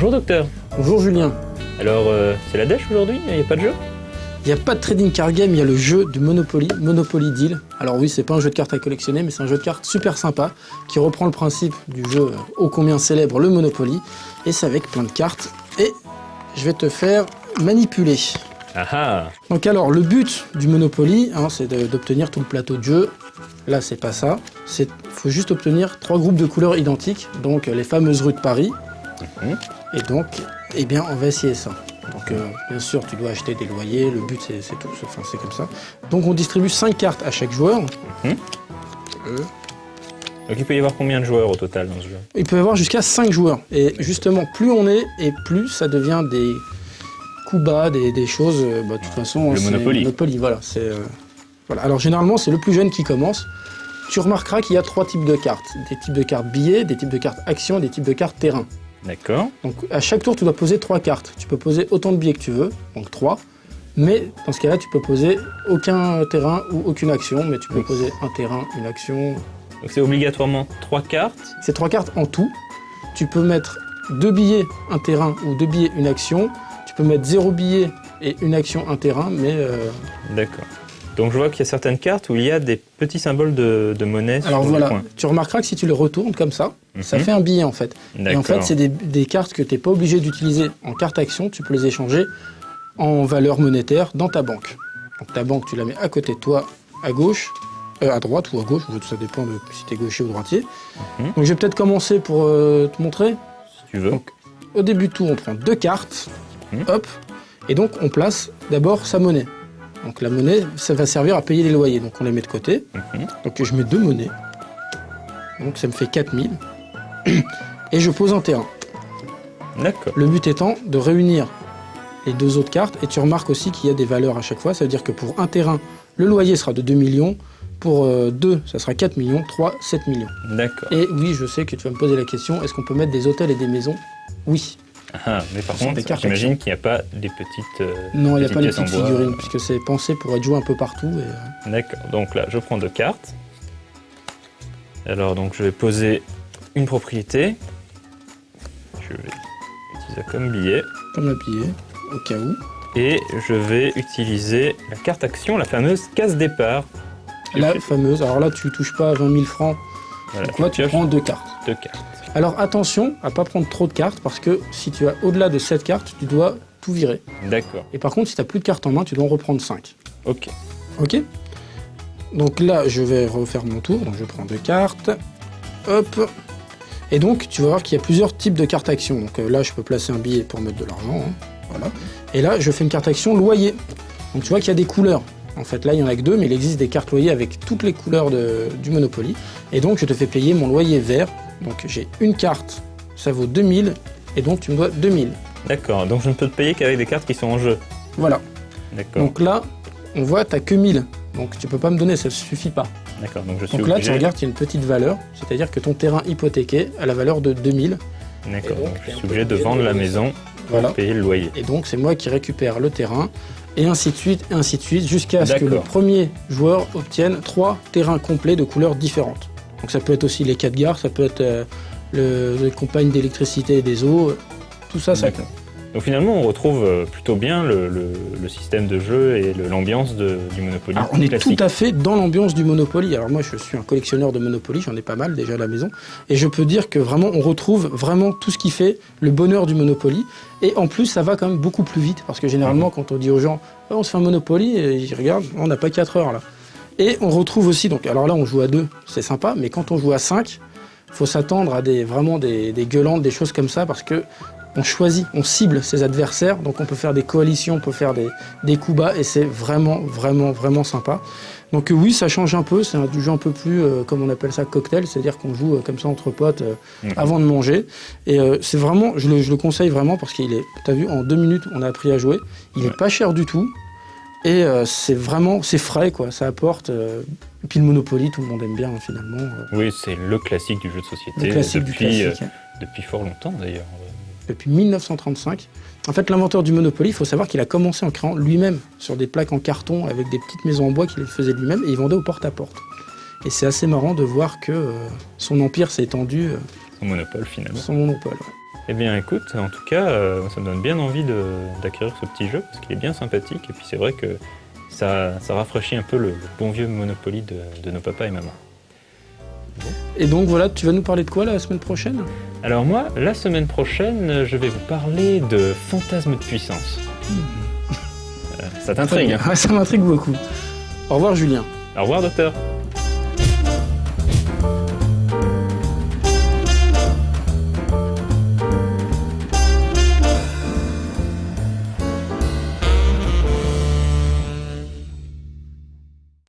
Bonjour docteur. Bonjour Julien. Alors, c'est la dèche aujourd'hui? Il n'y a pas de jeu? Il n'y a pas de trading card game, il y a le jeu du Monopoly, Monopoly Deal. Alors oui, c'est pas un jeu de cartes à collectionner, mais c'est un jeu de cartes super sympa qui reprend le principe du jeu ô combien célèbre, le Monopoly. Et c'est avec plein de cartes. Et je vais te faire manipuler. Ah ah. Donc alors, le but du Monopoly, c'est d'obtenir tout le plateau de jeu. Là, c'est pas ça. Il faut juste obtenir 3 groupes de couleurs identiques, donc les fameuses rues de Paris. Et donc, eh bien, on va essayer ça. Donc, bien sûr, tu dois acheter des loyers. Le but, c'est tout. Enfin, c'est comme ça. Donc, on distribue 5 cartes à chaque joueur. Donc, il peut y avoir combien de joueurs au total dans ce jeu? Il peut y avoir jusqu'à 5 joueurs. Et justement, plus on est, et plus ça devient des coups bas, des choses. De toute façon, le Monopoly. Monopoly, voilà. Voilà. Alors, généralement, c'est le plus jeune qui commence. Tu remarqueras qu'il y a 3 types de cartes. Des types de cartes billets, des types de cartes actions, des types de cartes terrain. D'accord. Donc, à chaque tour, tu dois poser 3 cartes. Tu peux poser autant de billets que tu veux, donc 3. Mais dans ce cas-là, tu peux poser aucun terrain ou aucune action, mais tu peux poser un terrain, une action. Donc, c'est obligatoirement 3 cartes. C'est 3 cartes en tout. Tu peux mettre 2 billets, un terrain, ou 2 billets, une action. Tu peux mettre 0 billet et une action, un terrain, mais... D'accord. Donc, je vois qu'il y a certaines cartes où il y a des petits symboles de monnaie. Alors sur voilà, le coin. tu remarqueras que si tu les retournes comme ça, ça fait un billet en fait. Et en fait, c'est des cartes que tu n'es pas obligé d'utiliser en carte action, tu peux les échanger en valeur monétaire dans ta banque. Donc ta banque, tu la mets à côté de toi, à gauche, à droite ou à gauche, ça dépend de si tu es gaucher ou droitier. Donc je vais peut-être commencer pour te montrer. Si tu veux. Donc, au début de tout, on prend 2 cartes, hop, et donc on place d'abord sa monnaie. Donc la monnaie, ça va servir à payer les loyers. Donc on les met de côté. Donc je mets 2 monnaies. Donc ça me fait 4000. Et je pose un terrain. D'accord. Le but étant de réunir les 2 autres cartes. Et tu remarques aussi qu'il y a des valeurs à chaque fois. Ça veut dire que pour un terrain, le loyer sera de 2 millions. Pour 2, ça sera 4 millions. 3, 7 millions. D'accord. Et oui, je sais que tu vas me poser la question, est-ce qu'on peut mettre des hôtels et des maisons? Oui. Ah, mais par contre, j'imagine qu'il n'y a pas des petites non, il n'y a pas les petites bois, figurines, puisque c'est pensé pour être joué un peu partout. D'accord, donc là, je prends 2 cartes. Alors, donc, je vais poser une propriété. Je vais utiliser ça comme billet. Comme un billet, au cas où. Et je vais utiliser la carte action, la fameuse case départ. La fameuse, alors là, tu touches pas à 20 000 francs. Voilà, donc là, tu prends 2 cartes. 2 cartes. Alors attention à ne pas prendre trop de cartes parce que si tu as au-delà de 7 cartes, tu dois tout virer. D'accord. Et par contre, si tu n'as plus de cartes en main, tu dois en reprendre 5. Ok. Ok. Donc là, je vais refaire mon tour. Donc je prends 2 cartes. Hop. Et donc, tu vas voir qu'il y a plusieurs types de cartes action. Donc là, je peux placer un billet pour mettre de l'argent. Voilà. Et là, je fais une carte action loyer. Donc tu vois qu'il y a des couleurs. En fait, là, il n'y en a que 2, mais il existe des cartes loyer avec toutes les couleurs du Monopoly. Et donc, je te fais payer mon loyer vert. Donc, j'ai une carte, ça vaut 2000, et donc tu me dois 2000. D'accord, donc je ne peux te payer qu'avec des cartes qui sont en jeu. Voilà. D'accord. Donc là, on voit, tu n'as que 1000. Donc, tu ne peux pas me donner, ça ne suffit pas. D'accord, donc je suis Donc là, obligé... tu regardes, il y a une petite valeur, c'est-à-dire que ton terrain hypothéqué a la valeur de 2000. D'accord, donc je suis obligé de vendre la maison pour payer le loyer. Et donc, c'est moi qui récupère le terrain. Et ainsi de suite, jusqu'à ce que le premier joueur obtienne 3 terrains complets de couleurs différentes. Donc ça peut être aussi les 4 gares, ça peut être les compagnes d'électricité et des eaux, tout ça, ça compte. Donc finalement, on retrouve plutôt bien le système de jeu et l'ambiance du Monopoly. Alors, on est tout à fait dans l'ambiance du Monopoly. Alors moi, je suis un collectionneur de Monopoly, j'en ai pas mal déjà à la maison. Et je peux dire que vraiment, on retrouve vraiment tout ce qui fait le bonheur du Monopoly. Et en plus, ça va quand même beaucoup plus vite. Parce que généralement, quand on dit aux gens, oh, on se fait un Monopoly, et ils regardent, on n'a pas 4 heures là. Et on retrouve aussi, donc alors là, on joue à 2, c'est sympa. Mais quand on joue à 5, il faut s'attendre à vraiment des gueulantes, des choses comme ça. Parce que on choisit, on cible ses adversaires, donc on peut faire des coalitions, on peut faire des coups bas, et c'est vraiment sympa. Donc oui, ça change un peu, c'est du jeu un peu plus, comme on appelle ça, cocktail, c'est-à-dire qu'on joue comme ça entre potes avant de manger. Et c'est vraiment, je le conseille vraiment parce qu'il est, t'as vu, en 2 minutes, on a appris à jouer, il est pas cher du tout, et c'est frais, quoi, ça apporte... Et puis le Monopoly, tout le monde aime bien, finalement. Oui, c'est le classique du jeu de société, le classique depuis fort longtemps, d'ailleurs. Depuis 1935. En fait, l'inventeur du Monopoly, il faut savoir qu'il a commencé en créant lui-même sur des plaques en carton avec des petites maisons en bois qu'il faisait lui-même et il vendait au porte-à-porte. Et c'est assez marrant de voir que son empire s'est étendu. Son monopole, finalement. Son monopole, ouais. Eh bien écoute, en tout cas, ça me donne bien envie d'acquérir ce petit jeu, parce qu'il est bien sympathique, et puis c'est vrai que ça rafraîchit un peu le bon vieux Monopoly de nos papas et mamans. Et donc voilà, tu vas nous parler de quoi la semaine prochaine? Alors moi, la semaine prochaine, je vais vous parler de fantasmes de puissance. Ça t'intrigue, hein? Ouais, ça m'intrigue beaucoup. Au revoir Julien. Au revoir docteur.